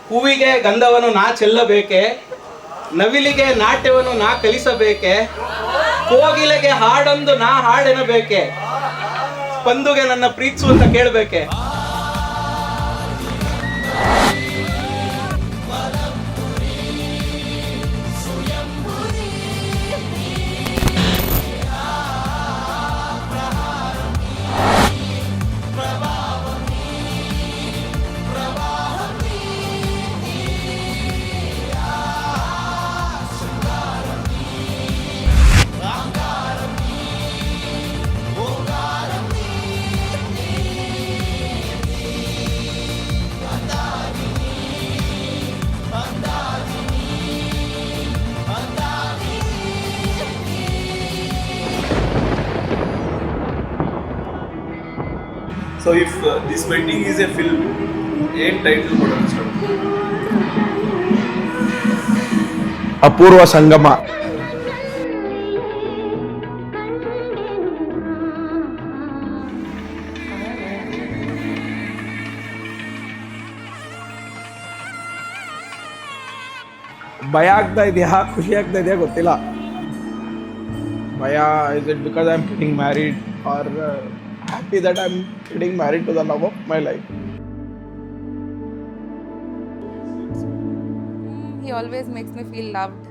ಹೂವಿಗೆ ಗಂಧವನ್ನು ನಾ ಚೆಲ್ಲಬೇಕೆ, ನವಿಲಿಗೆ ನಾಟ್ಯವನ್ನು ನಾ ಕಲಿಸಬೇಕೆ, ಕೋಗಿಲೆಗೆ ಹಾಡೊಂದು ನಾ ಹಾಡೆನಬೇಕೆ, ಪಂದುಗೆ ನನ್ನ ಪ್ರೀತಿಸು ಅಂತ ಕೇಳಬೇಕೆ. So if this wedding is a film, ಏನು ಟೈಟಲ್ ಕೊಡೋದು ಸರ್? ಅಪೂರ್ವ ಸಂಗಮ. ಭಯ ಆಗ್ತಾ ಇದೆಯಾ, ಖುಷಿ ಆಗ್ತಾ ಇದೆಯಾ ಗೊತ್ತಿಲ್ಲ. ಭಯ, is it because I am getting married or happy that I'm getting married to the love of my life. He always makes me feel loved.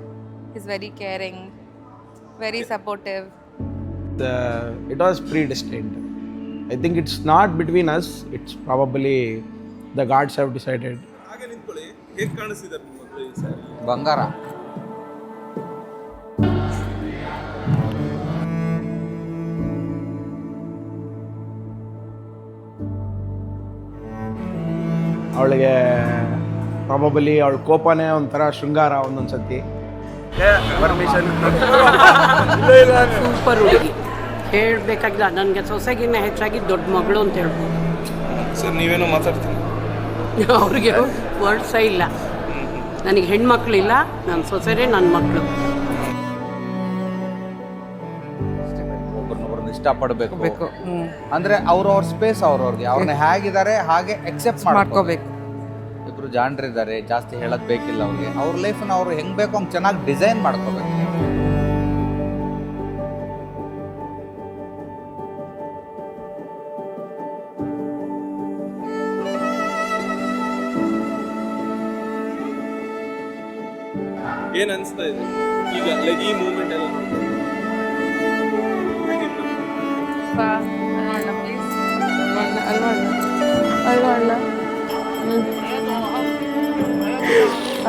He's very caring, very supportive. It was predestined. I think it's not between us, it's probably the gods have decided. ಹಾಗೆ ನಿಂತ್ಕೊಳ್ಳಿ. ಹೇಗೆ ಕಾಣಿಸ್ತಿದ್ದಾರೆ ನಿಮ್ಮ ಮಕ್ಕಳು ಈ ಸಾರಿ? ಬಂಗಾರ. ಅವಳಿಗೆ probably ಅವಳ ಕೋಪನೇ ಒಂಥರ ಶೃಂಗಾರ ಒಂದೊಂದು ಸತಿ. ಪರ್ಮಿಷನ್ ಸೂಪರ್ ಹುಡುಗಿ, ಹೇಳಬೇಕಾಗಿಲ್ಲ. ನನಗೆ ಸೊಸೆಗಿನ್ನ ಹೆಚ್ಚಾಗಿ ದೊಡ್ಡ ಮಗಳು ಅಂತ ಹೇಳ್ಬೋದು. ಸರ್ ನೀವೇನೋ ಮಾತಾಡ್ತೀನಿ. ಅವ್ರಿಗೆ ವರ್ಡ್ಸೇ ಇಲ್ಲ. ನನಗೆ ಹೆಣ್ಮಕ್ಳಿಲ್ಲ, ನನ್ನ ಸೊಸೆರೇ ನನ್ನ ಮಕ್ಕಳು. ಒಬ್ಬರನ್ನೊಬ್ಬರನ್ನ ಇಷ್ಟಪಡಬೇಕು ಅಂದ್ರೆ ಅವ್ರವ್ರ ಸ್ಪೇಸ್ ಅವ್ರವ್ರಿಗೆ, ಅವ್ರನ್ನ ಹೇಗಿದ್ದಾರೆ ಹಾಗೆ ಎಕ್ಸೆಪ್ಟ್ ಮಾಡ್ಕೋಬೇಕು. ಇಬ್ರು ಜಾಣರಿದ್ದಾರೆ, ಜಾಸ್ತಿ ಹೇಳೋದ್ ಬೇಕಿಲ್ಲ ಅವ್ರಿಗೆ. ಅವ್ರ ಲೈಫ್ನ ಅವ್ರು ಹೆಂಗ್ ಬೇಕೋ ಹಂಗೆ ಚೆನ್ನಾಗಿ ಡಿಸೈನ್ ಮಾಡ್ಕೋಬೇಕು. ಏನ್ ಅನ್ಸ್ತಾ ಇದೆ ಈಗ ಲೈಕ್ ಈ ಮೂಮೆಂಟ್ ಎಲ್ಲ?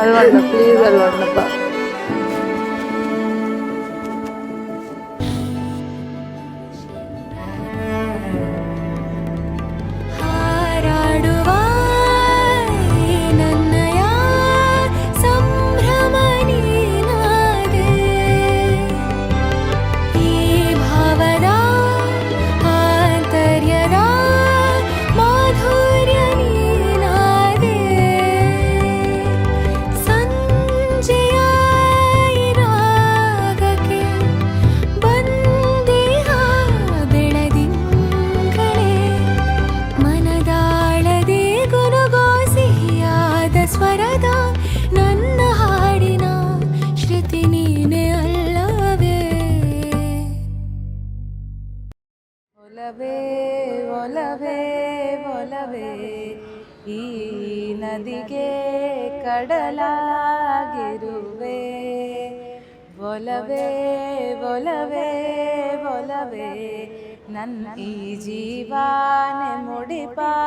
ಅಲ್ವಣ್ಣ ಪ್ಲೀಸ್ ಅಲ್ವಣ್ಣಪ್ಪ. ಒಲವೇ ಒಲವೇ ಈ ನದಿಗೆ ಕಡಲಾಗಿರುವೆ, ಒಲವೇ ಒಲವೇ ಒಲವೇ ನನ್ನ ಈ ಜೀವಾನೆ ಮುಡಿಪಾಗಿಡುವೆ.